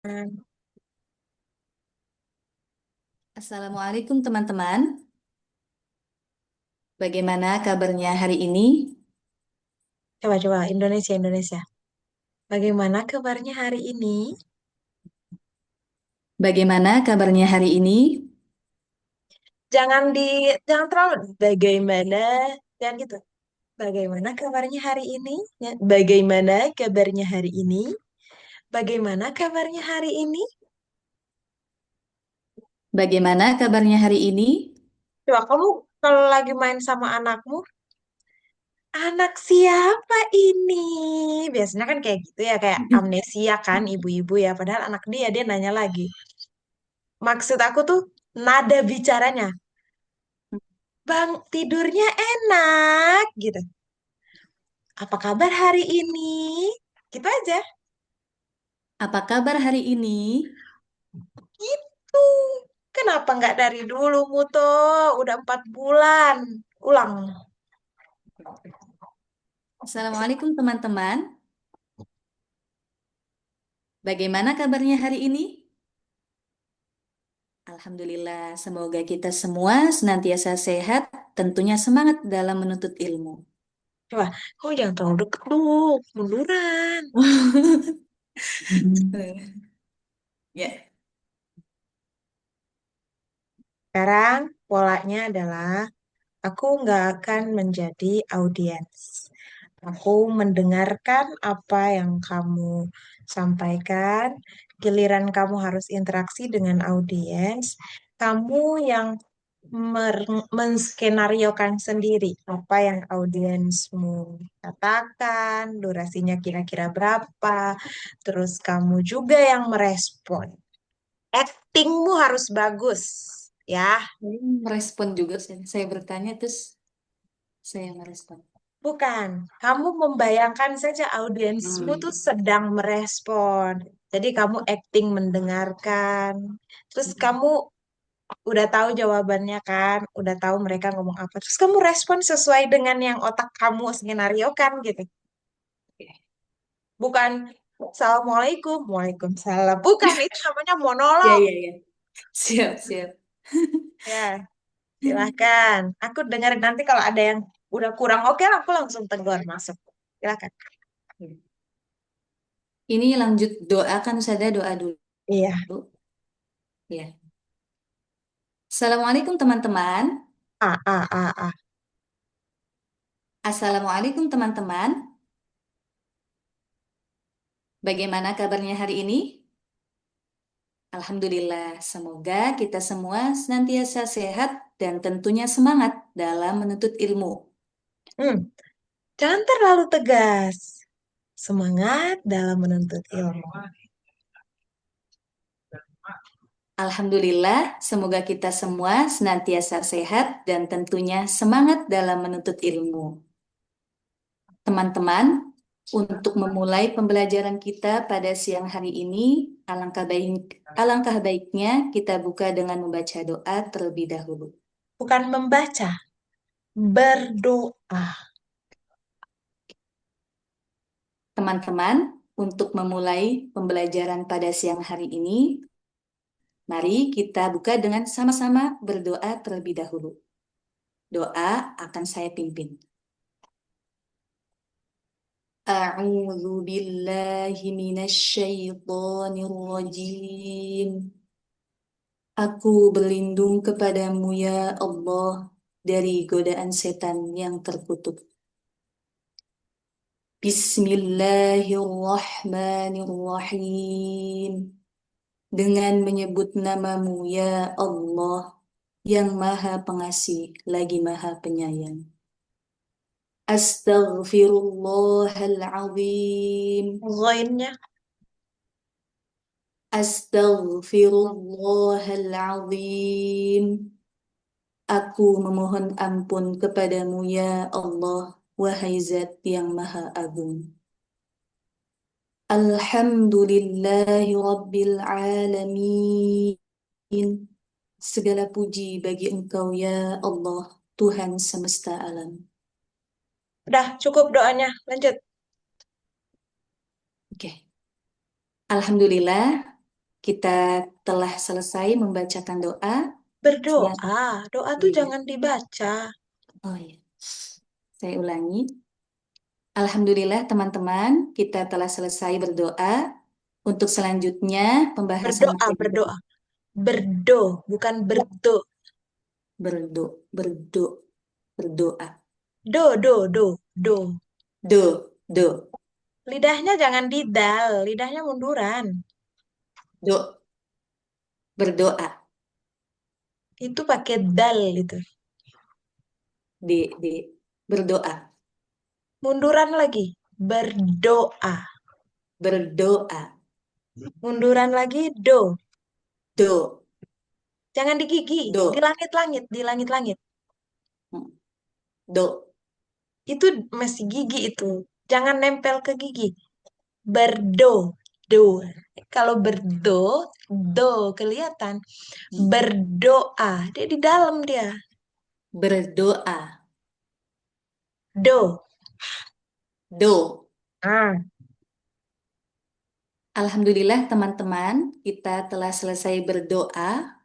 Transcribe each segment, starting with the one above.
Hmm. Assalamualaikum teman-teman. Bagaimana kabarnya hari ini? Coba-coba Indonesia, Indonesia. Bagaimana kabarnya hari ini? Bagaimana kabarnya hari ini? Jangan di, jangan terlalu bagaimana, jangan gitu. Bagaimana kabarnya hari ini? Ya, bagaimana kabarnya hari ini? Bagaimana kabarnya hari ini? Bagaimana kabarnya hari ini? Coba kamu kalau lagi main sama anakmu, anak siapa ini? Biasanya kan kayak gitu ya, kayak amnesia kan ibu-ibu ya. Padahal anak dia nanya lagi. Maksud aku tuh nada bicaranya. Bang, tidurnya enak gitu. Apa kabar hari ini? Gitu aja. Apa kabar hari ini? Gitu. Kenapa nggak dari dulu, Muto? Udah 4 bulan. Ulang. Assalamualaikum teman-teman. Bagaimana kabarnya hari ini? Alhamdulillah, semoga kita semua senantiasa sehat, tentunya semangat dalam menuntut ilmu. Coba, kamu jangan terlalu deket dulu. Munduran. Ya. Sekarang polanya adalah aku nggak akan menjadi audiens. Aku mendengarkan apa yang kamu sampaikan. Giliran kamu harus interaksi dengan audiens, kamu yang menskenariokan sendiri apa yang audiensmu katakan, durasinya kira-kira berapa, terus kamu juga yang merespon. Actingmu harus bagus, ya. Merespon juga saya bertanya terus saya merespon. Bukan, kamu membayangkan saja audiensmu tuh Hmm. sedang merespon. Jadi kamu acting mendengarkan. Terus kamu udah tahu jawabannya kan, udah tahu mereka ngomong apa. Terus kamu respon sesuai dengan yang otak kamu skenario kan gitu. Oke. Bukan Assalamualaikum, Waalaikumsalam. Bukan, itu namanya Ya, monolog. ya, ya. Siap, siap. Ya, silahkan. Aku dengar nanti kalau ada yang udah kurang oke, aku langsung tegur masuk. Silahkan. Ini lanjut doa kan saja doa dulu. Iya. Ya. Assalamualaikum teman-teman. A, A, A, A. Assalamualaikum teman-teman. Bagaimana kabarnya hari ini? Alhamdulillah, semoga kita semua senantiasa sehat dan tentunya semangat dalam menuntut ilmu. Hmm. Jangan terlalu tegas. Semangat dalam menuntut ilmu. Alhamdulillah, semoga kita semua senantiasa sehat dan tentunya semangat dalam menuntut ilmu. Teman-teman, untuk memulai pembelajaran kita pada siang hari ini, alangkah baiknya kita buka dengan membaca doa terlebih dahulu. Bukan membaca, berdoa. Teman-teman, untuk memulai pembelajaran pada siang hari ini, mari kita buka dengan sama-sama berdoa terlebih dahulu. Doa akan saya pimpin. A'udzu billahi minasyaitonir rajim. Aku berlindung kepadamu ya Allah dari godaan setan yang terkutuk. Bismillahirrahmanirrahim. Dengan menyebut namamu ya Allah yang maha pengasih lagi maha penyayang. Astaghfirullahaladzim. Ghainnya. Astaghfirullahaladzim. Aku memohon ampun kepadamu ya Allah, wahai Zat yang Maha Agung. Alhamdulillahi Rabbil Alamin. Segala puji bagi Engkau ya Allah, Tuhan semesta alam. Udah cukup doanya. Lanjut. Oke. Alhamdulillah, kita telah selesai membacakan doa. Selang- Berdoa. Doa oh tuh iya, jangan dibaca. oh iya. Saya ulangi. Alhamdulillah teman-teman, kita telah selesai berdoa. Untuk selanjutnya pembahasan Berdoa, materi berdoa. Berdo, bukan berdo. berdo, berdoa. Do. Do, Lidahnya jangan didal, lidahnya munduran. do, berdoa. Itu pakai dal itu. D, berdoa, Munduran lagi. Berdoa. berdoa. Munduran lagi, do. Do, Jangan di gigi, di do, langit-langit, di langit-langit. do, Itu masih gigi itu. Jangan nempel ke gigi. Berdo, do. Kalau berdo, do kelihatan. Berdoa, dia di dalam dia. berdoa. Do. Do. Ah, Alhamdulillah teman-teman, kita telah selesai berdoa.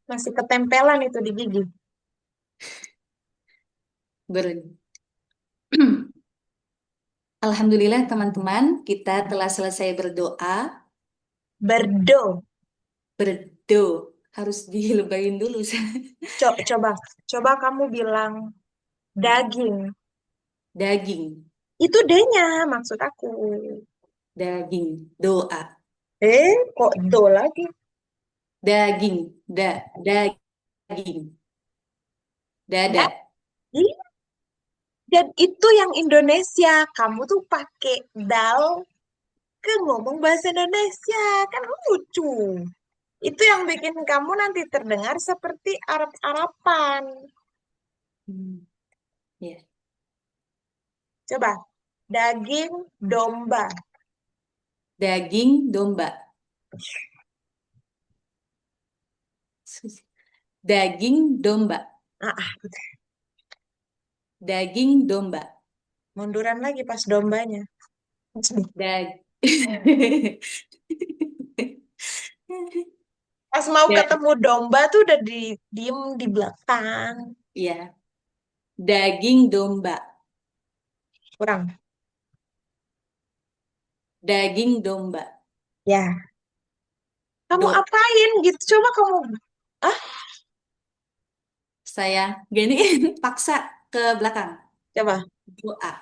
masih ketempelan itu di gigi. Ber Alhamdulillah teman-teman, kita telah selesai berdoa. Berdo. Berdo harus dilebayin dulu. Coba, coba kamu bilang daging. Daging, Itu D-nya maksud aku. daging, doa. Kok do lagi? Daging, daging, dada. Daging. Dan itu yang Indonesia. Kamu tuh pakai dal ke ngomong bahasa Indonesia. Kan lucu. Itu yang bikin kamu nanti terdengar seperti Arab-Arapan. Hmm, ya. Coba. Daging domba. Daging domba. Daging domba. Ah, ah, Daging domba. munduran lagi pas dombanya. Dag Pas mau Da- ketemu domba tuh udah diem di belakang. ya, daging domba. Kurang. Daging domba. Ya. Kamu Do. apain gitu? Coba kamu. Ah, Saya gini paksa ke belakang. coba. Doa,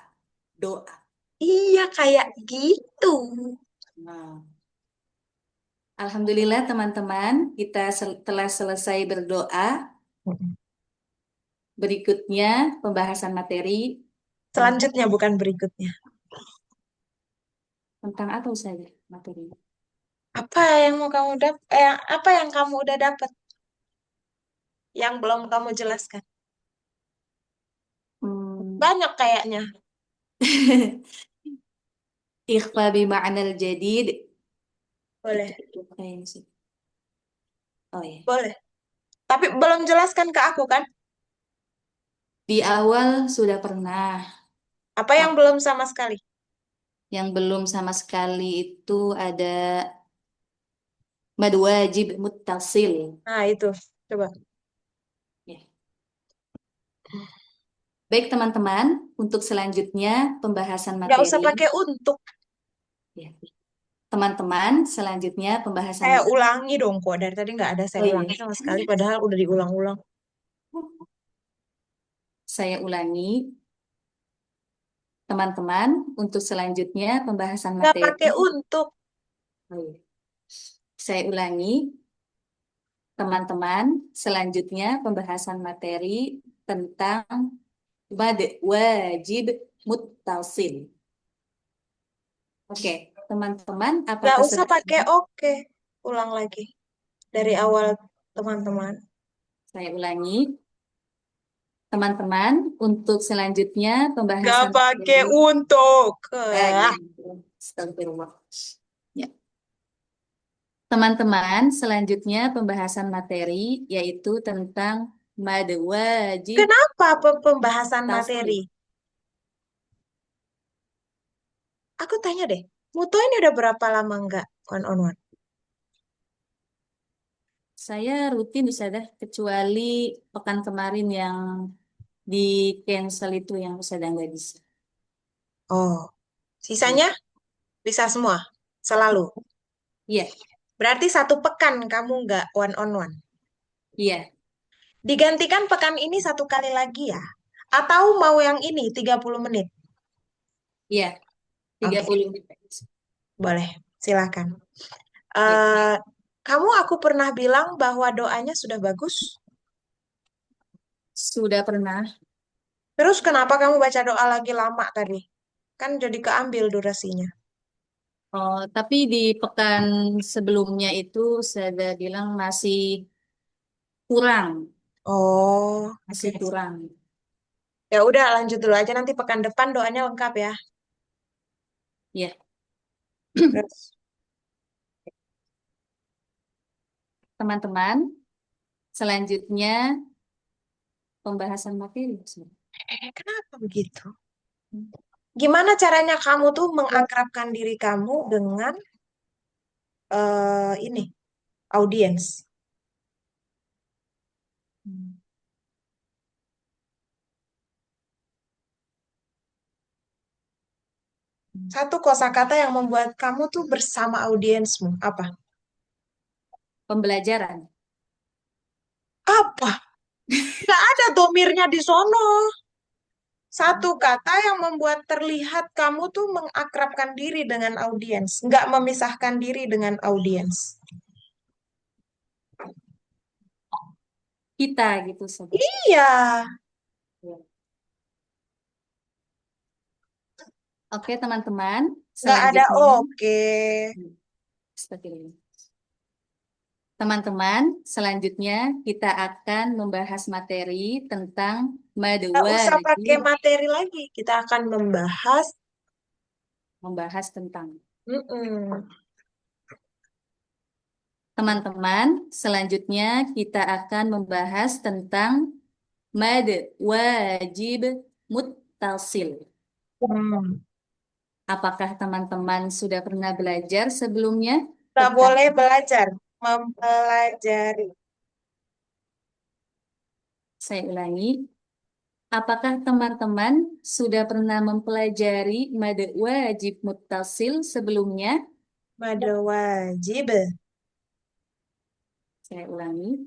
doa. Iya kayak gitu. Nah, Alhamdulillah teman-teman, kita telah selesai berdoa. Berikutnya pembahasan materi tentang Selanjutnya bukan berikutnya. apa saja materi. Apa yang mau kamu apa yang kamu udah dapat yang belum kamu jelaskan? Hmm. Banyak kayaknya. Ikhfa bima'nal jadid. Boleh, Itu kayaknya sih. Oh ya. boleh. Tapi belum jelaskan ke aku kan? Di awal sudah pernah, Apa yang tapi belum sama sekali? yang belum sama sekali itu ada mad wajib muttasil. Nah, itu. Coba. Ya. Baik teman-teman, untuk selanjutnya pembahasan Nggak usah materi. pakai untuk. Ya. Teman-teman, selanjutnya pembahasan Saya materi. ulangi dong kok. Dari tadi nggak ada saya Oh iya, ulangi sama sekali. Padahal udah diulang-ulang. saya ulangi. Teman-teman, untuk selanjutnya pembahasan Nggak materi. pakai untuk. Oh iya. Saya ulangi, teman-teman, selanjutnya pembahasan materi tentang mad wajib muttasil. Oke, teman-teman, Nggak apakah usah sudah pakai oke. Ulang lagi. Dari awal, teman-teman. saya ulangi? Teman-teman, untuk selanjutnya Nggak pembahasan pakai materi. untuk. Ya, astagfirullah. Ya. Teman-teman, selanjutnya pembahasan materi yaitu tentang mad wajib Kenapa pembahasan materi? tasil. Aku tanya deh, Muto ini udah berapa lama nggak one on one? Saya rutin Ustazah, kecuali pekan kemarin yang di cancel itu yang Ustazah nggak bisa. Oh, Iya, sisanya bisa semua, selalu. iya, Berarti satu pekan kamu nggak one on one. iya, Digantikan pekan ini satu kali lagi ya? Atau mau yang ini 30 menit? iya, tiga Oke, puluh menit. boleh. Silakan. Iya, Eh, kamu aku pernah bilang bahwa doanya sudah bagus. sudah pernah. Terus kenapa kamu baca doa lagi lama tadi? Kan jadi keambil durasinya. Oh, tapi di pekan sebelumnya itu saya bilang masih kurang, Oh, oke. masih kurang. Ya udah lanjut dulu aja nanti pekan depan doanya lengkap ya. Ya, Terus. teman-teman, selanjutnya pembahasan materi. Kenapa begitu? Gimana caranya kamu tuh mengakrabkan diri kamu dengan ini audiens? Satu kosakata yang membuat kamu tuh bersama audiensmu. Apa? Pembelajaran. Apa? Nggak ada domirnya di sono. Satu kata yang membuat terlihat kamu tuh mengakrabkan diri dengan audiens, nggak memisahkan diri dengan audiens. Kita gitu sobat. Iya, Ya. Oke, teman-teman, nggak ada selanjutnya oke. seperti ini. Teman-teman, selanjutnya kita akan membahas materi tentang madu Nggak usah pakai wajib, materi lagi. Kita akan membahas. membahas tentang. Mm-mm. Teman-teman, selanjutnya kita akan membahas tentang mad wajib muttasil. Hmm. Apakah teman-teman sudah pernah belajar sebelumnya Nggak tentang, boleh belajar, mempelajari. saya ulangi, apakah teman-teman sudah pernah mempelajari mad wajib muttasil sebelumnya? Mada wajib. Saya ulangi,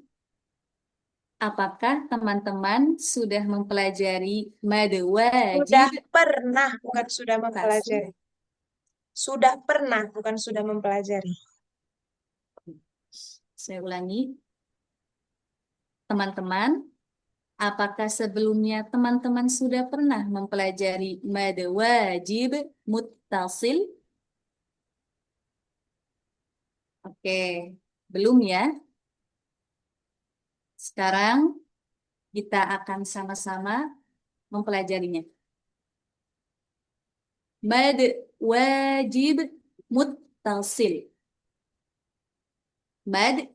apakah teman-teman sudah mempelajari mad Sudah wajib pernah, bukan sudah muttasil? mempelajari. Sudah pernah, bukan sudah mempelajari. Saya ulangi, teman-teman, apakah sebelumnya teman-teman sudah pernah mempelajari mad wajib muttasil? Oke, belum ya? Sekarang kita akan sama-sama mempelajarinya. Mad wajib muttasil. Mad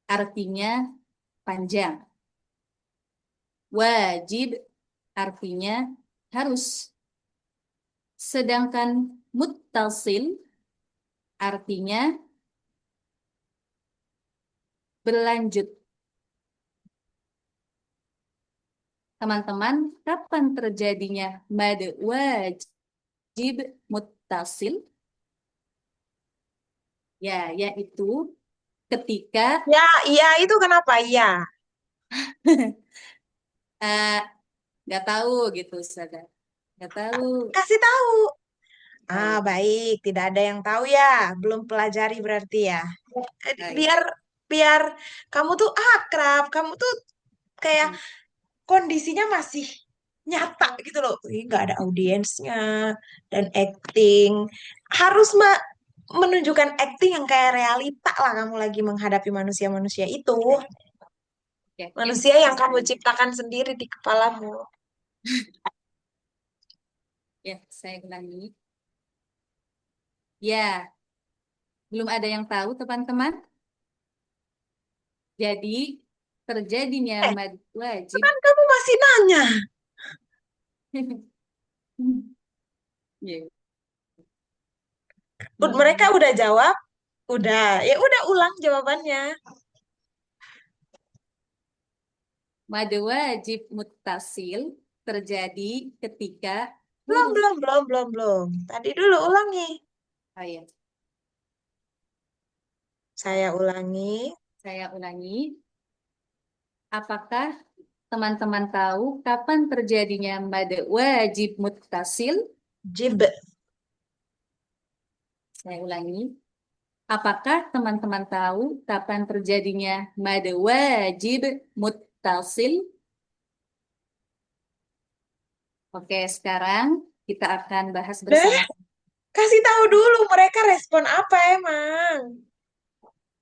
artinya panjang. Wajib artinya harus. Sedangkan muttasil artinya berlanjut. Teman-teman, kapan terjadinya mad wajib muttasil? Ya, yaitu ketika Ya, iya itu kenapa? Iya. eh, nggak tahu gitu, saudara. Nggak tahu. Kasih tahu. Ah, Baik, baik. Tidak ada yang tahu ya. Belum pelajari berarti ya. baik. Biar biar kamu tuh akrab, kamu tuh kayak Hmm. kondisinya masih nyata gitu loh. Ih, nggak ada audiensnya dan acting. Harus menunjukkan acting yang kayak realita lah kamu lagi menghadapi manusia-manusia itu. Ya, Manusia yang kamu ciptakan sendiri di kepalamu. ya, saya ulangi. Ya, belum ada yang tahu, teman-teman. Jadi, terjadinya Eh, mad wajib. kan kamu masih nanya. Ya. Mereka Hmm. udah jawab, udah. Ya udah ulang jawabannya. Mada wajib muttasil terjadi ketika Belum, huruf. belum, belum, belum, belum. Tadi dulu ulangi. Oh ya, Saya ulangi. saya ulangi. Apakah teman-teman tahu kapan terjadinya mada wajib muttasil? Jib. Saya ulangi. Apakah teman-teman tahu kapan terjadinya mada wajib muttasil? Oke, sekarang kita akan bahas Deh, bersama. kasih tahu dulu mereka respon apa emang.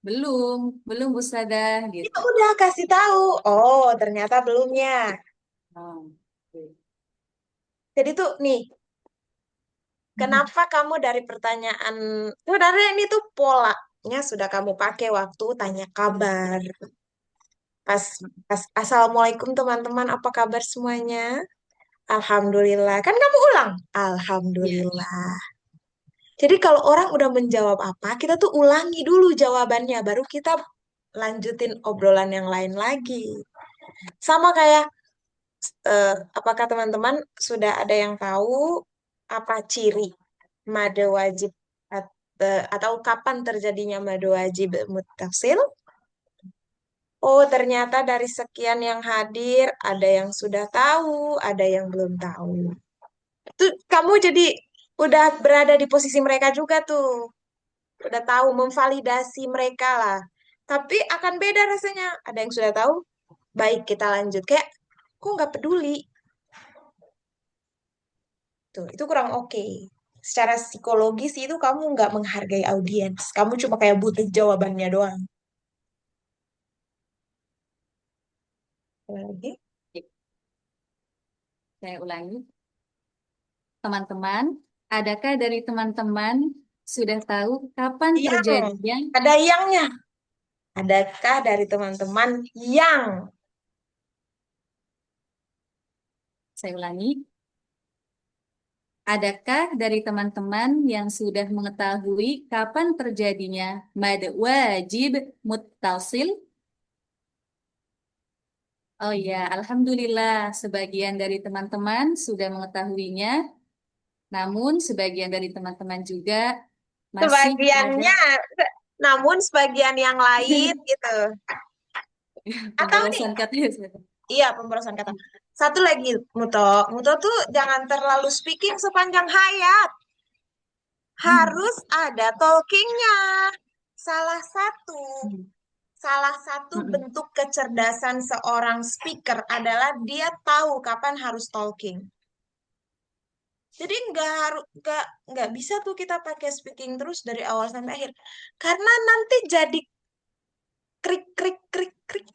Belum, belum Bu Sada, Ya gitu. udah kasih tahu. Oh, ternyata belumnya. Oh, oke. Jadi tuh nih, kenapa kamu dari pertanyaan, sebenarnya ini tuh polanya sudah kamu pakai waktu tanya kabar. Pas, pas Assalamualaikum teman-teman, apa kabar semuanya? Alhamdulillah. Kan kamu ulang. Iya. Alhamdulillah. Jadi kalau orang udah menjawab apa, kita tuh ulangi dulu jawabannya, baru kita lanjutin obrolan yang lain lagi. Sama kayak, apakah teman-teman sudah ada yang tahu apa ciri made wajib atau kapan terjadinya made wajib muttasil? Oh, ternyata dari sekian yang hadir, ada yang sudah tahu, ada yang belum tahu. Tuh, kamu jadi udah berada di posisi mereka juga tuh. Udah tahu, memvalidasi mereka lah. Tapi akan beda rasanya. Ada yang sudah tahu, baik kita lanjut. Kayak, kok nggak peduli? Tuh, itu kurang oke. Secara psikologis itu kamu nggak menghargai audiens. Kamu cuma kayak butuh jawabannya doang. Ada lagi? Saya ulangi. Teman-teman, adakah dari teman-teman sudah tahu kapan Yang. terjadinya? Ada yangnya. Adakah dari teman-teman yang? Saya ulangi. Adakah dari teman-teman yang sudah mengetahui kapan terjadinya mad wajib muttasil? Oh ya, alhamdulillah sebagian dari teman-teman sudah mengetahuinya, namun sebagian dari teman-teman juga masih ada Sebagiannya, namun sebagian yang lain gitu. Atau nih, pemborosan kata ya. Ustazah. iya pemborosan kata. Satu lagi, Muto. Muto tuh jangan terlalu speaking sepanjang hayat. Harus ada talkingnya. Salah satu, salah satu bentuk kecerdasan seorang speaker adalah dia tahu kapan harus talking. Jadi nggak bisa tuh kita pakai speaking terus dari awal sampai akhir, karena nanti jadi krik krik krik krik.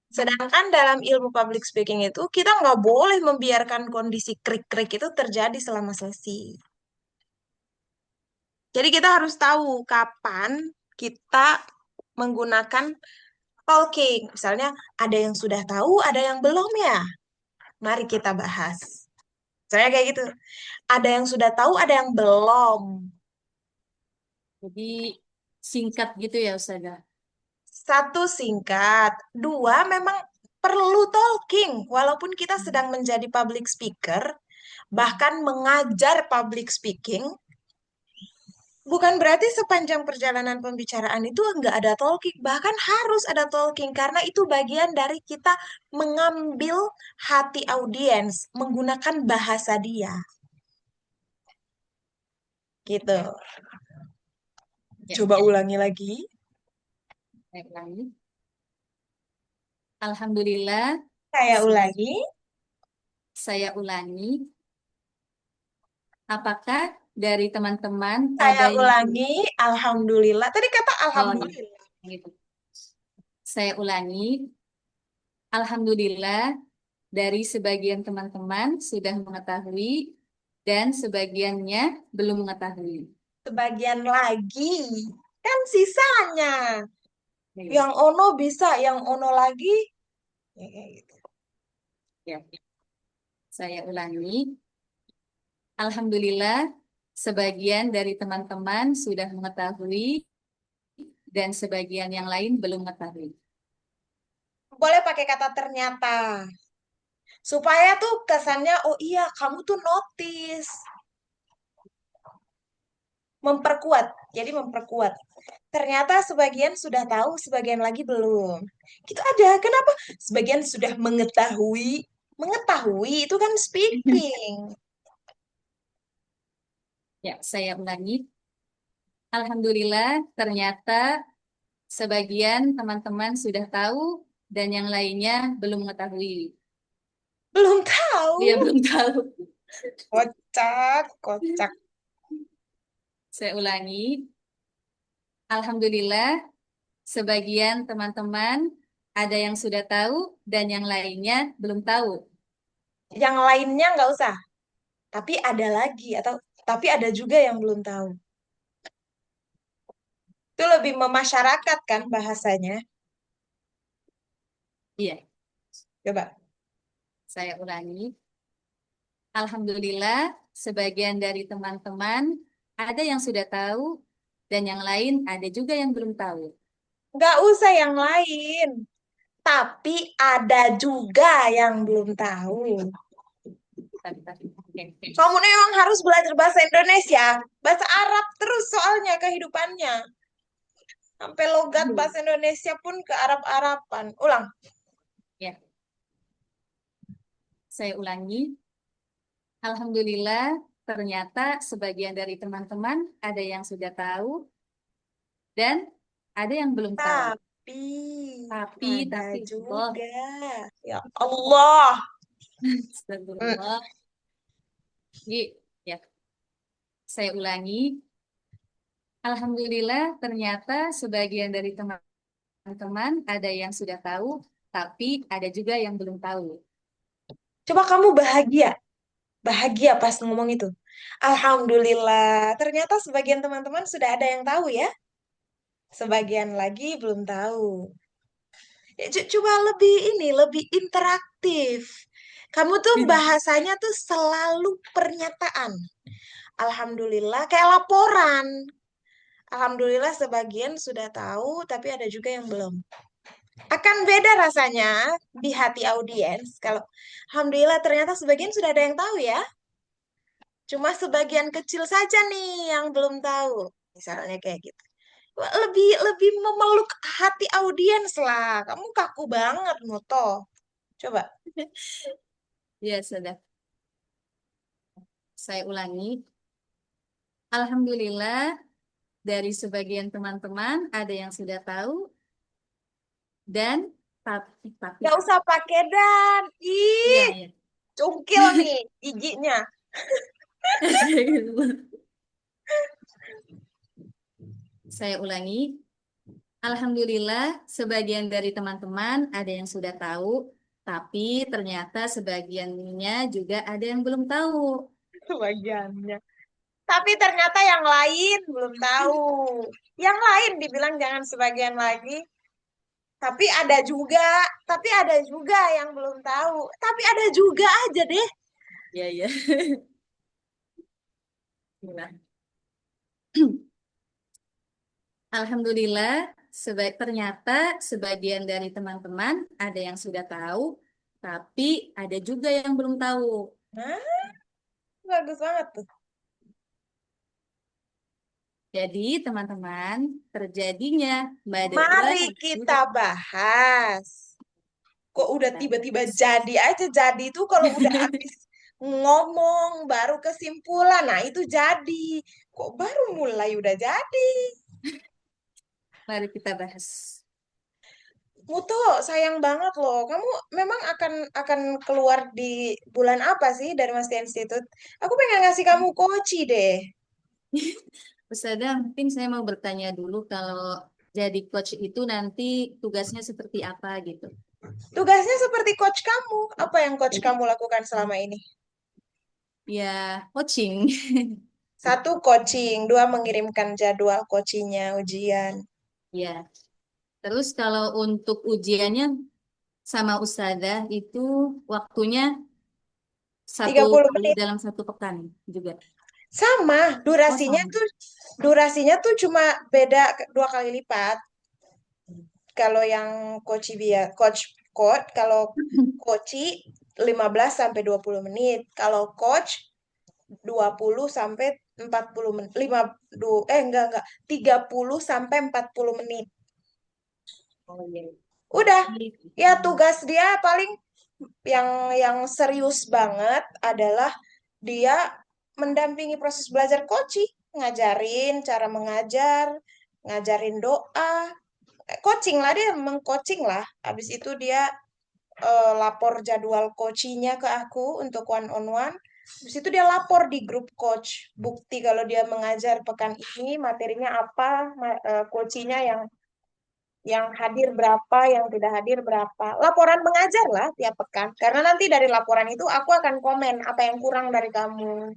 Sedangkan dalam ilmu public speaking itu kita nggak boleh membiarkan kondisi krik krik itu terjadi selama sesi. Jadi kita harus tahu kapan kita menggunakan talking. Misalnya ada yang sudah tahu, ada yang belum ya. Mari kita bahas. Saya kayak gitu. Ada yang sudah tahu, ada yang belum. Jadi singkat gitu ya Ustazah. Satu singkat, dua memang perlu talking. Walaupun kita sedang menjadi public speaker, bahkan mengajar public speaking, bukan berarti sepanjang perjalanan pembicaraan itu nggak ada talking. Bahkan harus ada talking karena itu bagian dari kita mengambil hati audiens menggunakan bahasa dia. Gitu. Ya, Coba ulangi lagi. saya ulangi. Alhamdulillah, Saya ulangi. saya ulangi. Apakah dari teman-teman Saya ada yang ulangi. Alhamdulillah. Tadi kata oh ya, alhamdulillah. gitu. Saya ulangi. Alhamdulillah, dari sebagian teman-teman sudah mengetahui dan sebagiannya belum mengetahui. Sebagian lagi. Kan sisanya. Iya. Yang ono bisa, yang ono lagi. Ya, kayak gitu. Ya, saya ulangi. Alhamdulillah, sebagian dari teman-teman sudah mengetahui dan sebagian yang lain belum mengetahui. boleh pakai kata ternyata. Supaya tuh kesannya, oh iya, kamu tuh notice. Memperkuat. Jadi memperkuat. Ternyata sebagian sudah tahu, sebagian lagi belum. Gitu ada. Kenapa? Sebagian sudah mengetahui. Mengetahui itu kan speaking. Ya, saya ulangi. Alhamdulillah, ternyata sebagian teman-teman sudah tahu dan yang lainnya belum mengetahui. Belum tahu. Dia belum tahu. Kocak, kocak. Saya ulangi. Alhamdulillah, sebagian teman-teman ada yang sudah tahu dan yang lainnya belum tahu. Yang lainnya nggak usah. Tapi ada lagi. Atau tapi ada juga yang belum tahu. Itu lebih memasyarakat kan bahasanya. Iya, Coba. saya ulangi. Alhamdulillah, sebagian dari teman-teman ada yang sudah tahu dan yang lain ada juga yang belum tahu. Nggak usah yang lain. Tapi ada juga yang belum tahu. Tapi. Oke. Kamu nih emang harus belajar bahasa Indonesia. Bahasa Arab terus soalnya kehidupannya. Sampai logat bahasa Indonesia pun ke Arab-Araban. Ulang. Ya, saya ulangi. Alhamdulillah, ternyata sebagian dari teman-teman ada yang sudah tahu dan ada yang belum tahu. Tapi ada Tapi, Allah, juga. Ya Allah. Hmm. astagfirullah. Ya, saya ulangi. Alhamdulillah, ternyata sebagian dari teman-teman ada yang sudah tahu, tapi ada juga yang belum tahu. Coba kamu bahagia. Bahagia pas ngomong itu. Alhamdulillah. Ternyata sebagian teman-teman sudah ada yang tahu ya. Sebagian lagi belum tahu. Ya, coba lebih ini, lebih interaktif. Kamu tuh bahasanya tuh selalu pernyataan. Alhamdulillah, kayak laporan. Alhamdulillah sebagian sudah tahu, tapi ada juga yang belum. Akan beda rasanya di hati audiens. Kalau Alhamdulillah ternyata sebagian sudah ada yang tahu ya. Cuma sebagian kecil saja nih yang belum tahu. Misalnya kayak gitu. Lebih lebih memeluk hati audiens lah. Kamu kaku banget, Moto. Coba. Ya, sudah. Saya ulangi. Alhamdulillah, dari sebagian teman-teman ada yang sudah tahu dan tapi. Gak usah pakai dan. Iya, Ih, iya. cungkil nih giginya. Saya ulangi. Alhamdulillah, sebagian dari teman-teman ada yang sudah tahu, tapi ternyata sebagiannya juga ada yang belum tahu. Bagiannya. Tapi ternyata yang lain belum tahu. Yang lain dibilang jangan sebagian lagi. Tapi ada juga yang belum tahu. Tapi ada juga aja deh. Iya, iya. Nah, Alhamdulillah, ternyata sebagian dari teman-teman ada yang sudah tahu, tapi ada juga yang belum tahu. Hah? Bagus banget tuh. Jadi, teman-teman, terjadinya madulah Mari juga kita bahas. Kok udah kita tiba-tiba bahas. jadi aja jadi itu kalau udah habis ngomong baru kesimpulan. Nah, itu jadi. Kok baru mulai udah jadi? Mari kita bahas. Muto, sayang banget loh. Kamu memang akan keluar di bulan apa sih dari Mas Institute? Aku pengen ngasih kamu koci deh. Ustazah, mungkin saya mau bertanya dulu kalau jadi coach itu nanti tugasnya seperti apa gitu. Tugasnya seperti coach kamu. Apa yang coach kamu lakukan selama ini? Ya, coaching. Satu, coaching. Dua, mengirimkan jadwal coachingnya, ujian. Ya, terus kalau untuk ujiannya sama Ustazah itu waktunya satu 30 kali menit. dalam satu pekan juga. Sama, Oh, sama. durasinya tuh cuma beda 2 kali lipat. Kalau yang coach kalau coach 15 sampai 20 menit. Kalau coach 20 sampai 40 menit. 30 sampai 40 menit. Oh iya. Udah. Berarti Ya tugas dia paling yang serius banget adalah dia mendampingi proses belajar coaching, ngajarin cara mengajar, ngajarin doa, coaching lah dia memang coaching lah. Habis itu dia lapor jadwal coachingnya ke aku untuk one on one. Habis itu dia lapor di grup coach. Bukti kalau dia mengajar pekan ini materinya apa, coachingnya yang hadir berapa, yang tidak hadir berapa. Laporan mengajar lah tiap pekan. Karena nanti dari laporan itu aku akan komen apa yang kurang dari kamu.